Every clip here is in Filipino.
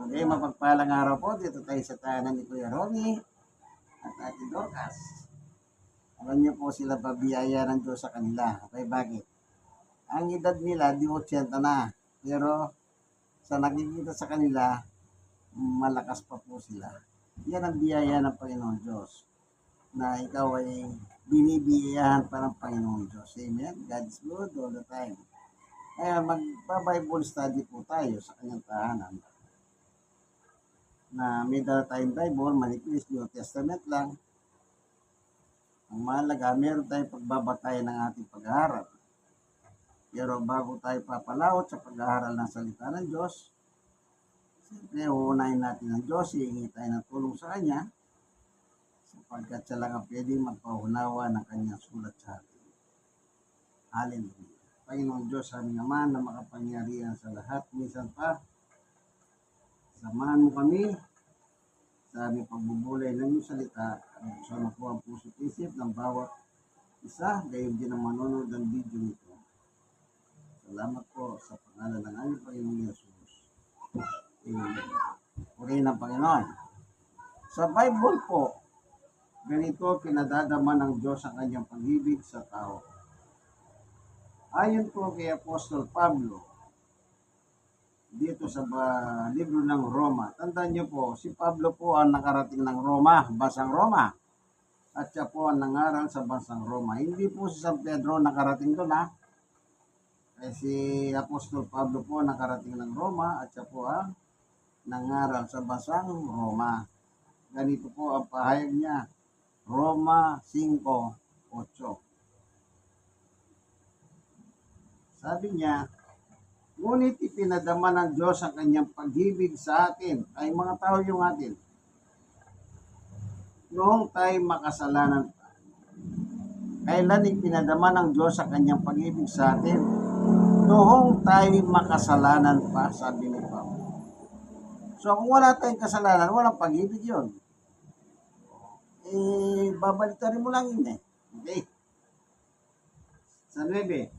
Okay, mapagpalang araw po. Dito tayo sa tahanan ni Kuya Ronnie at Ate Dorcas. Alam niyo po sila pabiyaya ng Diyos sa kanila. Okay, bakit? Ang edad nila, di 80 na. Pero sa nakikita sa kanila, malakas pa po sila. Yan ang biyaya ng Panginoon Diyos. Na ikaw ay binibiyayahan pa ng Panginoon Diyos. Amen? God is good all the time. Kaya magpa-Bible study po tayo sa kanyang tahanan. Na may dala tayong Bible, manipis, New Testament lang. Ang mahalaga, meron tayong pagbabatayan ng ating pag-aaral. Pero bago tayo papalawat sa pag-aaral ng salita ng Diyos, siyempre, uunahin natin ang Diyos, hihingi tayo ng tulong sa Kanya, sapagkat siya lang ang pwedeng magpaunawa ng Kanyang sulat sa atin. Hallelujah. Panginoon Diyos, aming Ama na makapangyarihan sa lahat, minsan pa, samahan mo kami sa aming pagbubulay ng iyong salita. Buksan mo po ang puso't isip ng bawat isa, gayon din ang manonood ng video nito. Salamat po sa pangalan ng aming Panginoong Jesus. Amen. Purihin ang Panginoon. Sa Bible po, ganito pinadadama ng Diyos ang kanyang pag-ibig sa tao. Ayon po kay Apostol Pablo, dito sa libro ng Roma. Tandaan niyo po, si Pablo po ang nakarating ng Roma, bansang Roma. At siya po ang nangaral sa bansang Roma. Hindi po si San Pedro nakarating doon ha. Si Apostol Pablo po nakarating ng Roma at siya po ang nangaral sa bansang Roma. Ganito po ang pahayag niya. Roma 5:8. Sabi niya, ngunit ipinadama ng Diyos ang kanyang pag-ibig sa atin, ay mga tao yung atin, noong tayo makasalanan pa. Kailan ipinadama ng Diyos ang kanyang pag-ibig sa atin? Noong tayo makasalanan pa, sabi ni Pablo. So kung wala tayong kasalanan, walang pag-ibig yun. Babalitarin mo lang yun eh. Okay? Sa 9.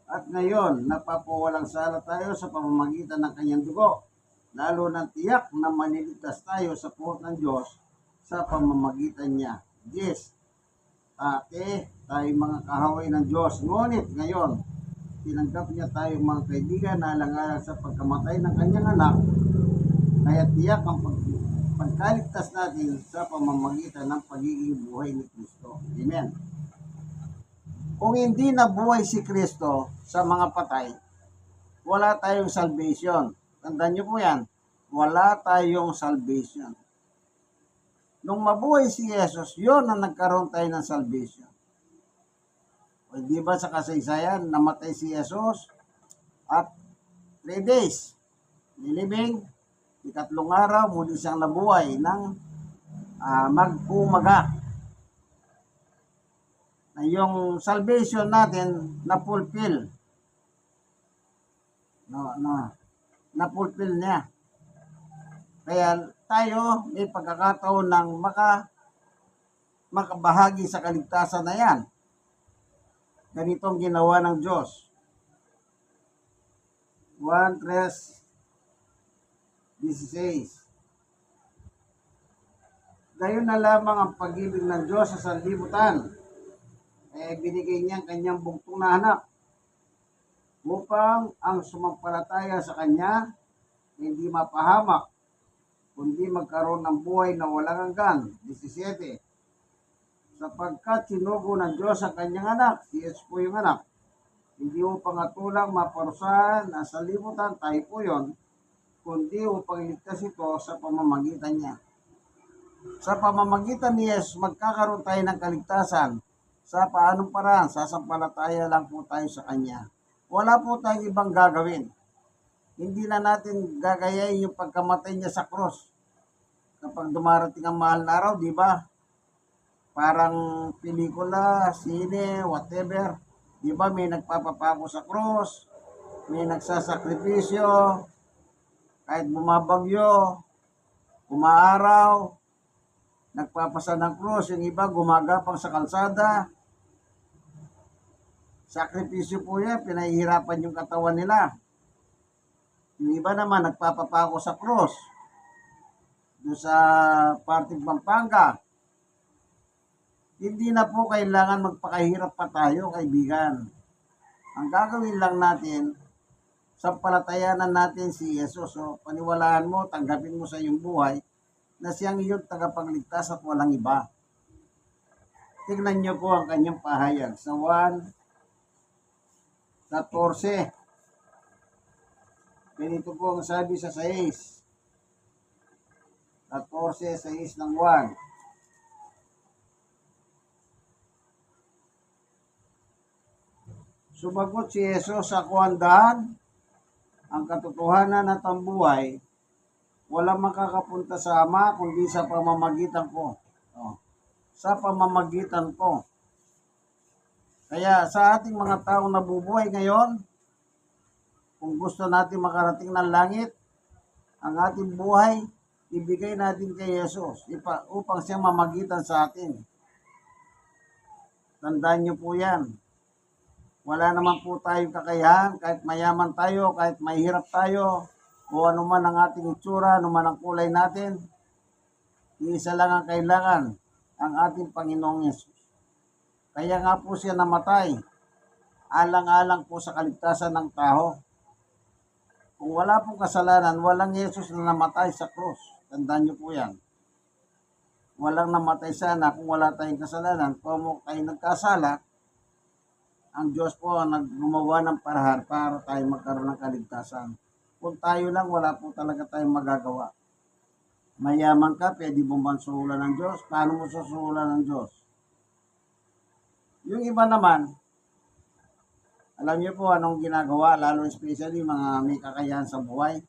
At ngayon, napapawalang sala tayo sa pamamagitan ng kanyang dugo, lalo ng tiyak na maliligtas tayo sa puot ng Diyos sa pamamagitan niya. 10. Tayo mga kahaway ng Diyos. Ngunit ngayon, tinanggap niya tayong mga kaibigan na alang-alang sa pagkamatay ng kanyang anak, kaya tiyak ang pagkaligtas natin sa pamamagitan ng pagiging buhay ni Kristo. Amen. Kung hindi nabuhay si Kristo sa mga patay, wala tayong salvation. Tandaan niyo po yan. Wala tayong salvation. Nung mabuhay si Jesus, yun ang nagkaroon tayo ng salvation. O di ba sa kasaysayan, namatay si Jesus at 3 days, nilibing, ikatlong araw, muli siyang nabuhay ng mag-umaga. Na yung salvation natin na-fulfill. Na-fulfill niya. Kaya tayo may pagkakataon ng makabahagi sa kaligtasan na yan. Ganitong ginawa ng Diyos. 1:16. Gayon na lamang ang pag-ibig ng Diyos sa sanlibutan. Binigay niya ang kanyang bugtong na anak upang ang sumampalataya sa kanya hindi mapahamak, kundi magkaroon ng buhay na walang hanggan. 17. Sapagkat sinugo ng Diyos ang kanyang anak, si Jesus po yung anak, hindi upang atulang maparusahan ang sanlibutan, tayo po yun, kundi upang iligtas ito sa pamamagitan niya. Sa pamamagitan ni Jesus, magkakaroon tayo ng kaligtasan. Sa paanong paraan, sasampalataya lang po tayo sa Kanya. Wala po tayong ibang gagawin. Hindi na natin gagayain yung pagkamatay niya sa cross. Kapag dumarating ang mahal na araw, di ba? Parang pelikula, sine, whatever. Di ba may nagpapapako sa cross, may nagsasakripisyo, kahit bumabagyo, umaaraw, nagpapasa ng cross, yung iba gumagapang sa kalsada. Sakripisyo po yan, pinahihirapan yung katawan nila. Yung iba naman, nagpapapako sa cross. Doon sa parting Pampanga. Hindi na po kailangan magpakahirap pa tayo, kaibigan. Ang gagawin lang natin, sampalatayanan natin si Jesus. So, paniwalaan mo, tanggapin mo sa iyong buhay na siyang iyong tagapagligtas at walang iba. Tingnan niyo po ang kanyang pahayag sa 1:14. Ganito po ang sabi sa 6. 14:6 ng 1. Sumagot si Jesus, ako ang daan, ang katotohanan at ang buhay. Walang makakapunta sa Ama kundi sa pamamagitan ko. Sa pamamagitan ko. Kaya sa ating mga taong nabubuhay ngayon, kung gusto natin makarating ng langit, ang ating buhay, ibigay natin kay Jesus upang siya mamagitan sa atin. Tandaan niyo po yan. Wala naman po tayong kakayahan, kahit mayaman tayo, kahit mahirap tayo, o anuman ang ating itsura, anuman ang kulay natin, iisa lang ang kailangan, ang ating Panginoong Yesus. Kaya nga po siya namatay, alang-alang po sa kaligtasan ng tao. Kung wala pong kasalanan, walang Yesus na namatay sa krus. Tandaan niyo po yan. Walang namatay sana kung wala tayong kasalanan. Kung tayo nagkasala, ang Diyos po ang gumawa ng paraan para tayo magkaroon ng kaligtasan. Kung tayo lang, wala po talaga tayong magagawa. Mayaman ka, pwede mo bang suhulan ng Diyos? Paano mo susuhulan ng Diyos? Yung iba naman, alam niyo po anong ginagawa, lalo especially mga may kakayahan sa buhay.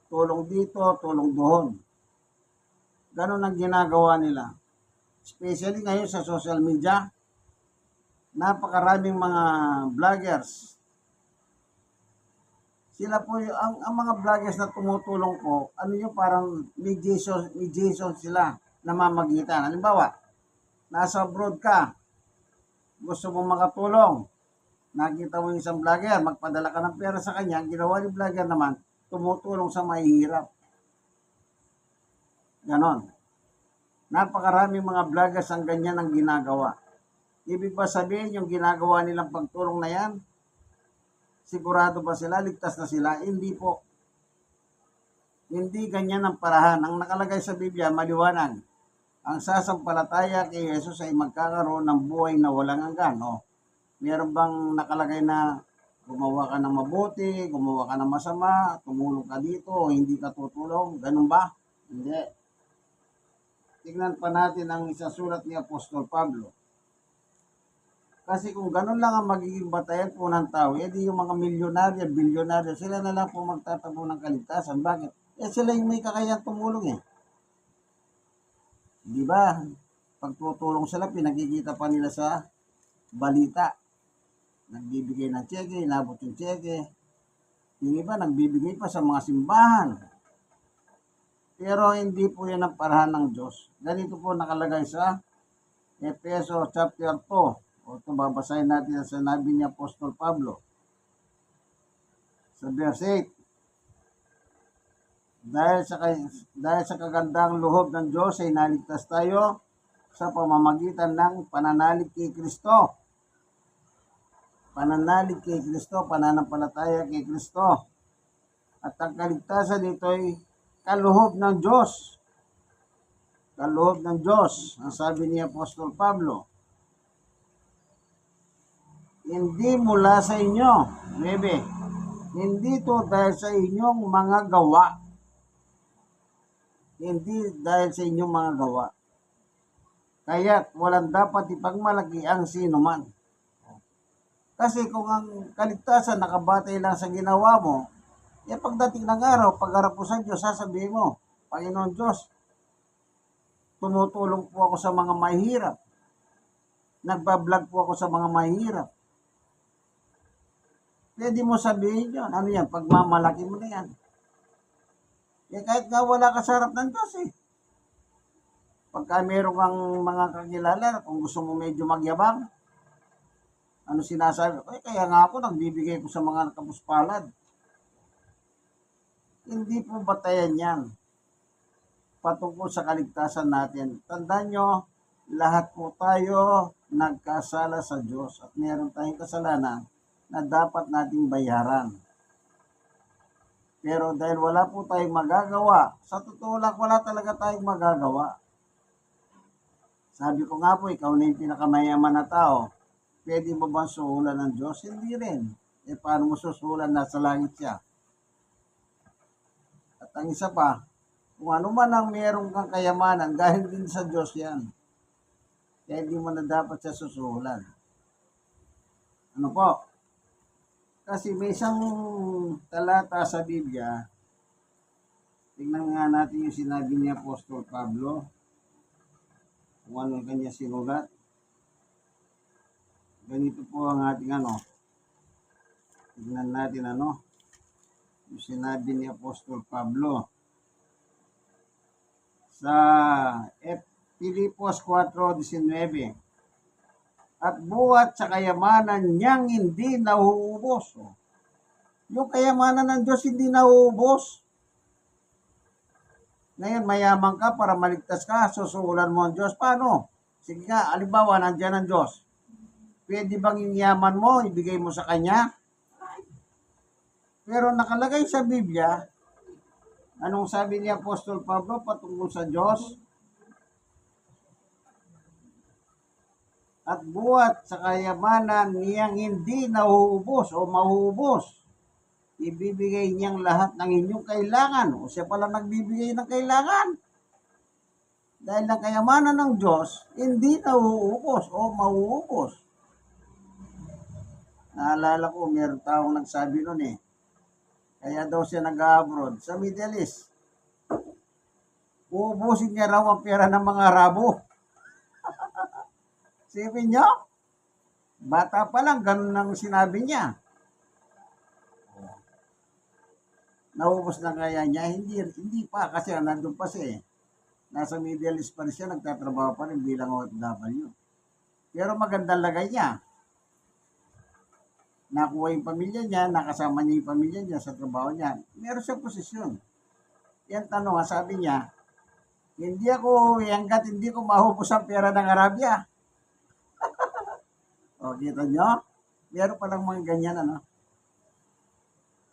Tulong dito, tulong doon. Ganon ang ginagawa nila. Especially ngayon sa social media, napakaraming mga vloggers. Sila po, ang mga vloggers na tumutulong po, ano yung parang may Jason sila namamagitan. Halimbawa, nasa abroad ka, gusto mong makatulong, nakita mo yung isang vlogger, magpadala ka ng pera sa kanya, ang ginawa ni vlogger naman, tumutulong sa mahihirap. Ganon. Napakaraming mga vloggers ang ganyan ang ginagawa. Ibig ba sabihin yung ginagawa nilang pagtulong na yan, sigurado ba sila, ligtas na sila? Hindi po. Hindi ganyan ang parahan. Ang nakalagay sa Biblia, maliwanag. Ang sasampalataya kay Jesus ay magkakaroon ng buhay na walang hanggan. Meron bang nakalagay na gumawa ka ng mabuti, gumawa ka ng masama, tumulong ka dito, hindi ka tutulong? Ganun ba? Hindi. Tingnan pa natin ang isang sulat ni Apostol Pablo. Kasi kung ganun lang ang magiging batayan po ng tao, edi yung mga milyonaryo, bilyonaryo, sila na lang po magtatabo ng kaligtasan. Bakit? Sila yung may kakayahan tumulong eh. Di ba? Pagtutulong sila, pinakikita pa nila sa balita. Nagbibigay ng tseke, inabot yung tseke. Yung iba, nagbibigay pa sa mga simbahan. Pero hindi po yan ang parahan ng Diyos. Ganito po nakalagay sa Efeso chapter 2. O ito, babasahin natin ang sinabi ni Apostol Pablo. Sa verse 8. Dahil sa kagandang loob ng Diyos ay naligtas tayo sa pamamagitan ng pananalig kay Kristo. Pananalig kay Kristo, pananampalataya kay Kristo. At ang kaligtasan nito ay kaloob ng Diyos. Kaloob ng Diyos, ang sabi ni Apostol Pablo. Hindi mula sa inyo, bebe. Hindi to dahil sa inyong mga gawa. Hindi dahil sa inyong mga gawa. Kaya't walang dapat ipagmalaki ang sino man. Kasi kung ang kaligtasan nakabatay lang sa ginawa mo, pagdating ng araw, pagharap mo sa Diyos, sasabihin mo, Panginoon Diyos, tumutulong po ako sa mga mahihirap. Nagbablog po ako sa mga mahihirap. Pwede mo sabihin yun. Ano yan? Pagmamalaki mo na yan. Kahit nga wala ka sa harap ng Diyos eh. Pagka meron kang mga kakilala, kung gusto mo medyo magyabang, ano sinasabi? Kaya nga ako, nagbibigay ko sa mga nakapuspalad. Hindi po batayan yan patungkol sa kaligtasan natin. Tandaan nyo, lahat po tayo nagkasala sa Diyos at meron tayong kasalanan na dapat nating bayaran. Pero dahil wala po tayong magagawa, sa totoo lang wala talaga tayong magagawa. Sabi ko nga po, ikaw na yung pinakamayaman na tao. Pwede mo bang suhulan ng Diyos? Hindi rin. Paano mo susuhulan? Nasa langit siya. At ang isa pa, kung ano man ang meron kang kayamanan, dahil din sa Diyos yan. Kaya hindi mo na dapat siya susuhulan. Ano po? Kasi may isang talata sa Biblia, tingnan nga natin yung sinabi ni Apostol Pablo, kung ano kanya sinulat. Ganito po ang ating tingnan natin yung sinabi ni Apostol Pablo sa Filipos 4:19. At buhat sa kayamanan niyang hindi nauubos. Yung kayamanan ng Diyos hindi nauubos. Ngayon, mayaman ka para maligtas ka, susuhulan mo ang Diyos. Paano? Sige nga, halimbawa, nandiyan ang Diyos. Pwede bang yung yaman mo, ibigay mo sa Kanya? Pero nakalagay sa Biblia, anong sabi ni Apostol Pablo patungkol sa Diyos? At buhat sa kayamanan niyang hindi nauubos o mauubos, ibibigay niyang lahat ng inyong kailangan. O siya pala nagbibigay ng kailangan. Dahil ang kayamanan ng Diyos, hindi nauubos o mauubos. Naalala ko, meron taong nagsabi nun kaya daw siya nag-abroad sa Middle East. Uubusin niya raw ang pera ng mga Arabo. Sipin nyo, bata pa lang, ganun ang sinabi niya. Naubos na kaya niya? Hindi pa, kasi nandun pa siya Nasa Middle East pa rin siya, nagtatrabaho pa rin bilang OFW. Pero magandang lagay niya. Nakuha yung pamilya niya, nakasama niya yung pamilya niya sa trabaho niya. Meron siyang posisyon. Yan tanong, sabi niya, hindi ko mahubos ang pera ng Arabia. O, kita nyo? Meron palang mga ganyan,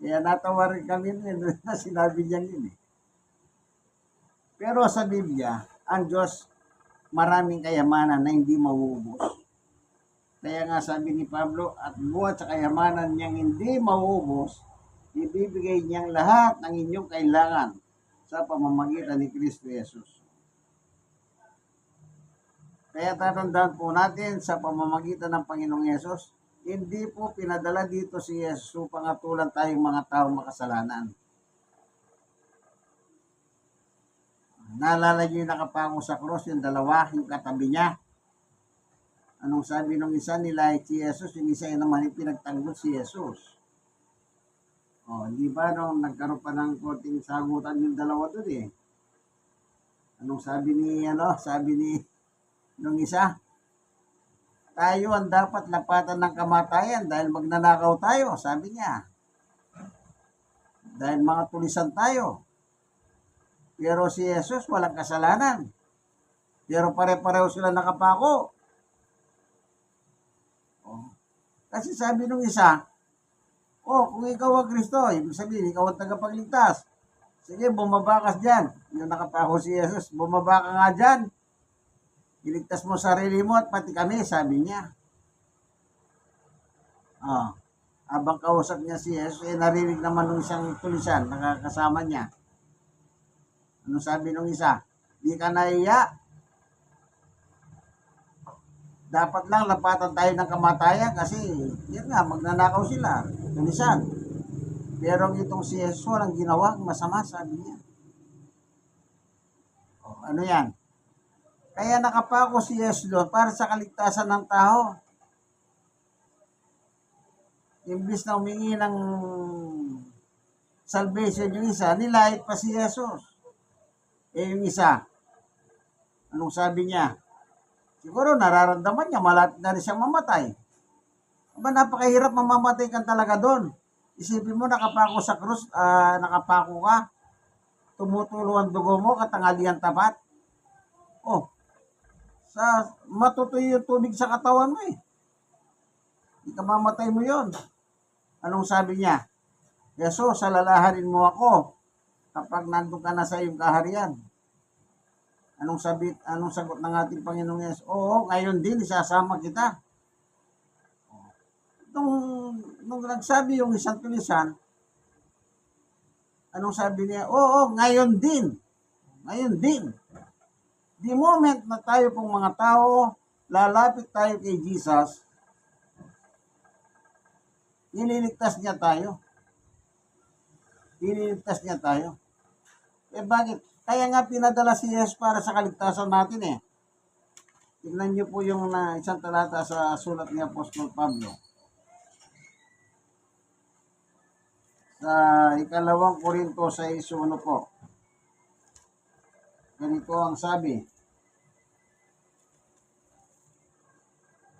Kaya natawa rin kami na sinabi niya yun Pero sa Biblia, ang Diyos maraming kayamanan na hindi mauubos. Kaya nga sabi ni Pablo, at buhat sa kayamanan niyang hindi mauubos, ibibigay niyang lahat ng inyong kailangan sa pamamagitan ni Kristo Jesus. Kaya tatandaan po natin sa pamamagitan ng Panginoong Yesus, hindi po pinadala dito si Yesus upang atulan tayong mga taong makasalanan. Naalala niyo yung nakapako sa cross, yung dalawa, yung katabi niya. Anong sabi nung isa nila si Jesus, yung isa naman yung pinagtanggol si Jesus. Di ba nung nagkaroon pa ng konting sagutan yung dalawa doon Anong sabi ni nung isa, tayo ang dapat lapatan ng kamatayan dahil magnanakaw tayo, sabi niya. Dahil mga tulisan tayo. Pero si Jesus walang kasalanan. Pero pare-pareho sila nakapako. Kasi sabi nung isa, kung ikaw ang Kristo, ibig sabihin, ikaw ang tagapagligtas. Sige, bumaba ka dyan. Yung nakapako si Jesus, bumaba ka nga dyan. Iligtas mo sarili mo at pati kami, sabi niya. Habang kausap niya si Jesus, narinig naman nung isang tulisan, nakakasama niya. Ano sabi nung isa? Di ka naiya. Dapat lang lapatan tayo ng kamatayan kasi, yun nga, magnanakaw sila. Tulisan. Pero itong si Jesus, walang ginawa, masama, sabi niya. Ano yan? Kaya nakapako si Jesus doon para sa kaligtasan ng tao. Imbis na humingi ng salvation yung isa, nilait pa si Jesus. Yung isa, anong sabi niya? Siguro nararamdaman niya, malapit na rin siyang mamatay. Napakahirap mamamatay ka talaga doon. Isipin mo, nakapako sa krus, nakapako ka, tumutulo ang dugo mo, katanghalian tapat. Oh, matutuyo yung tubig sa katawan mo eh. Ikamamatay mo yon. Anong sabi niya? Jesus, alalahanin mo ako kapag nandun ka na sa iyong kaharian. Anong sagot ng ating Panginoong Yesus? Oo, ngayon din isasama kita. Nung nagsabi yung isang tulisan, anong sabi niya? Oo, ngayon din. Ngayon din. The moment na tayo pong mga tao, lalapit tayo kay Jesus, ililigtas niya tayo. Ililigtas niya tayo. Eh bakit? Kaya nga pinadala si Jesus para sa kaligtasan natin eh. Tignan niyo po yung isang talata sa sulat ni Apostol Pablo. Sa ikalawang Korinto 6:1 po. Ganito ang sabi.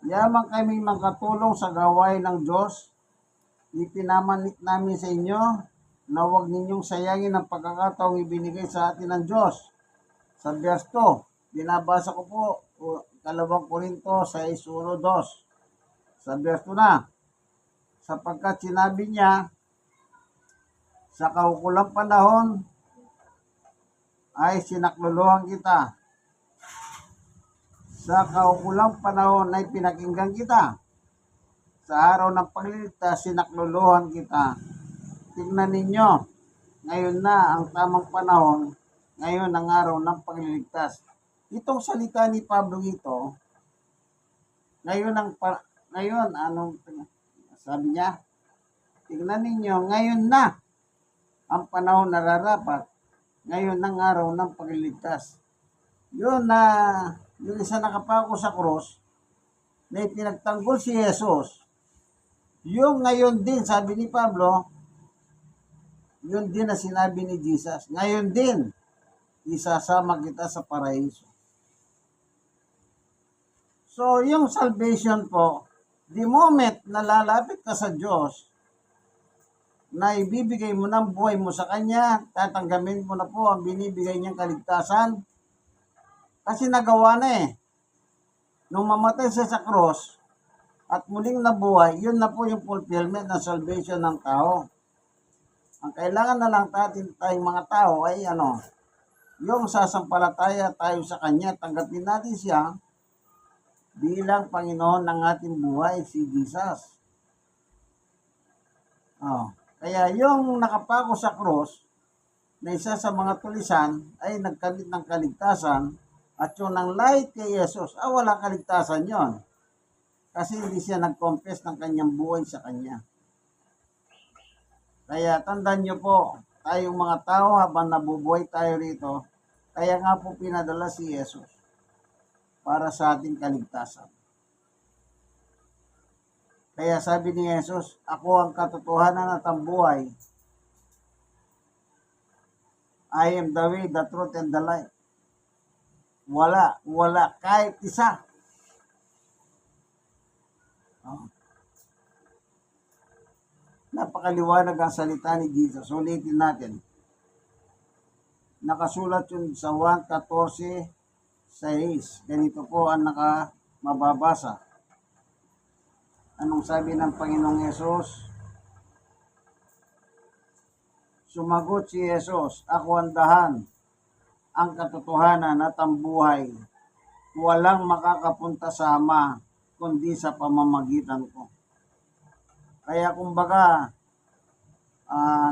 Yamang kami magkatulong sa gawain ng Diyos, ipinamanit namin sa inyo na huwag ninyong sayangin ang pagkakataong ibinigay sa atin ng Diyos. Sa verse 2, binabasa ko po, 2 Korinto 6:1-2. Sa verse 2 na, sapagkat sinabi niya, sa kaukulang panahon ay sinakluluhan kita. Sa kaukulang panahon ay pinakinggan kita. Sa araw ng pagliligtas, sinakluluhan kita. Tingnan ninyo, ngayon na ang tamang panahon, ngayon ang araw ng pagliligtas. Itong salita ni Pablo ito, anong sabi niya? Tingnan ninyo, ngayon na ang panahon nararapat, ngayon ang araw ng pagliligtas. Yun na, yung isa nakapako sa krus, na ipinagtanggol si Jesus, yung ngayon din, sabi ni Pablo, yun din na sinabi ni Jesus. Ngayon din, isasama kita sa paraiso. So, yung salvation po, the moment na lalapit ka sa Diyos, na ibibigay mo ng buhay mo sa Kanya, tatanggamin mo na po ang binibigay niyang kaligtasan. Kasi nagawa na eh. Nung mamatay siya sa cross, at muling nabuhay, yun na po yung fulfillment ng salvation ng tao. Ang kailangan na lang tayong mga tao ay yung sasampalataya tayo sa Kanya, tanggapin natin siya bilang Panginoon ng ating buhay, si Jesus. Kaya yung nakapako sa cross, na isa sa mga tulisan ay nagkamit ng kaligtasan, at yung nang light kay Jesus, wala kaligtasan yon. Kasi hindi siya nag-confess ng kanyang buhay sa Kanya. Kaya tandaan nyo po, tayong mga tao habang nabubuhay tayo rito, kaya nga po pinadala si Jesus para sa ating kaligtasan. Kaya sabi ni Jesus, ako ang katotohanan at ang buhay. I am the way, the truth, and the life. Wala kahit isa. Napakaliwanag ang salita ni Jesus. Ulitin natin. Nakasulat yun sa 1:14-6. Ganito po ang mababasa. Anong sabi ng Panginoong Yesus? Sumagot si Jesus, ako ang dahan, ang katotohanan at ang buhay. Walang makakapunta sa Ama, kundi sa pamamagitan ko. Kaya kumbaga,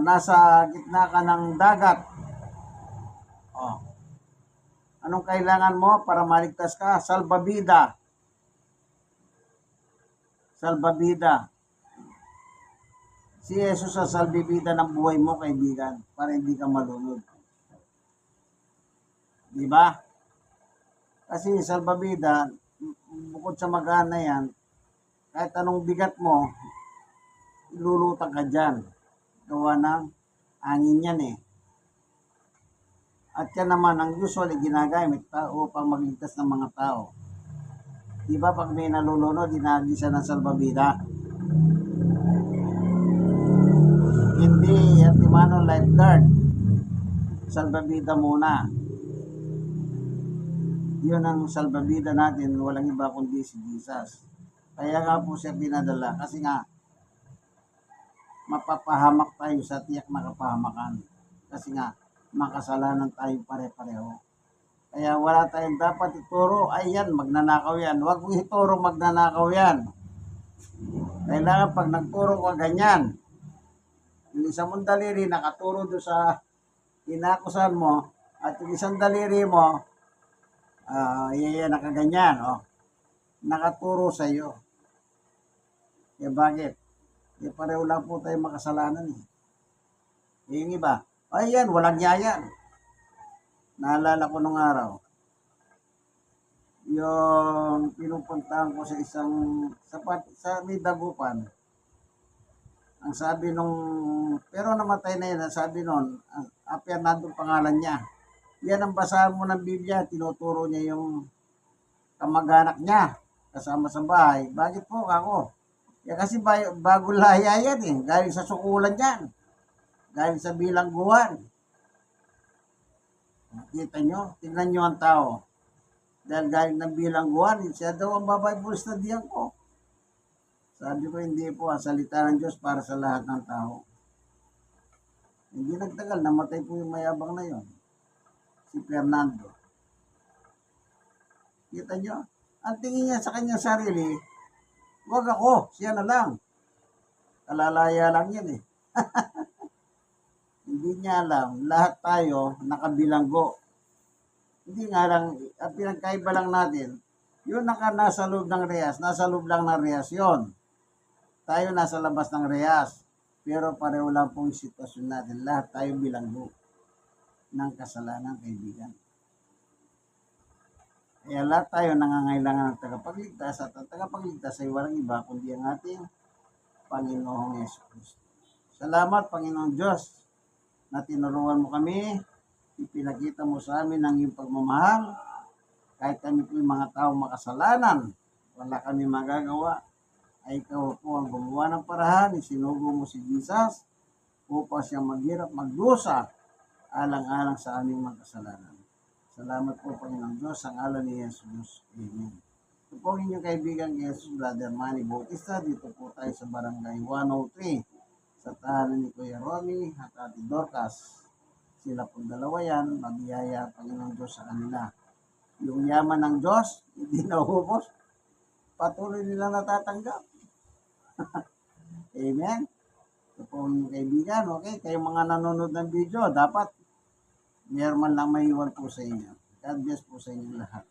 nasa gitna ka ng dagat. Anong kailangan mo para maligtas ka? Salbabida. Salbabida. Si Jesus ang salbabida ng buhay mo, kaibigan, para hindi ka malunod. Diba? Kasi salbabida, bukod sa magana yan, kahit anong bigat mo, ilulutang ka dyan. Gawa ng hangin yan eh. At yan naman ang usually ginagamit upang magligtas ng mga tao. Diba pag may nalulunod, dinagisa ng salbabida. manong lifeguard. Salbabida muna. Yun ang salbabida natin, walang iba kundi si Jesus. Kaya nga po siya pinadala kasi nga mapapahamak tayo sa tiyak na kapahamakan. Kasi nga makasalanan tayo pare-pareho. Kaya wala tayong dapat ituro, ay yan, magnanakaw yan. Huwag mo ituro magnanakaw yan. Kailangan pag nagturo ka ganyan, yung isang mong daliri nakaturo doon sa inakusan mo, at yung isang daliri mo, nakaganyan, nakaturo sa iyo. Eh bakit? Eh pareho lang po tayo makasalanan eh. Yung iba, ay yan, walang yayan. Naalala ko nung araw, yung pinupuntahan ko sa sa may dagupan. Ang sabi pero namatay na yun, ang sabi nun, Fernando pangalan niya. Yan ang basahan mo ng Biblia, tinuturo niya yung kamag-anak niya, kasama sa bahay. Bakit po ako? Kasi bago laya yan eh, galing sa sukulan yan, galing sa bilangguan. Kita nyo, tingnan nyo ang tao. Dahil galing ng bilangguan, siya daw ang babible studian ko. Sabi ko, hindi po, ang salita ng Diyos para sa lahat ng tao. Hindi nagtagal, namatay po yung mayabang na yon, si Fernando. Kita nyo? Ang tingin niya sa kanyang sarili, wag ako, siya na lang. Kalalaya lang yan eh. Hindi niya alam, lahat tayo nakabilanggo. Hindi nga lang, ang pinagkaiba lang natin, yun nasa loob ng rehas, nasa loob lang ng rehas yun. Tayo nasa labas ng rehas. Pero pareho lang pong sitwasyon natin. Lahat tayo bilanggo ng kasalanan, kaibigan. Kaya lahat tayo nangangailangan ng tagapagligtas at ang tagapagligtas ay walang iba kundi ang ating Panginoong Yesus. Salamat, Panginoong Diyos, na tinuruan mo kami, ipinakita mo sa amin ang iyong pagmamahal. Kahit kami po yung mga tao makasalanan, wala kami magagawa, ay ikaw po ang gumawa ng parahan, isinugo mo si Jesus upang siya maghirap, magdusa, alang-alang sa aming mga kasalanan. Salamat po, Panginoong Diyos, sa ngalan ni Jesus. Amen. Ito po ang inyong kaibigan Jesus, Brother Manny Bautista. Dito po tayo sa Barangay 103, sa tahanan ni Kuya Romy at Ate Dorcas. Sila po dalawa yan, mabiyaya Panginoong Diyos sa kanila. Yung yaman ng Diyos, hindi naubos, patuloy nila natatanggap. Amen. Ito po ang kaibigan, okay? Kayong mga nanonood ng video, dapat meron man lang maiwan po sa inyo. God bless po sa inyo lahat.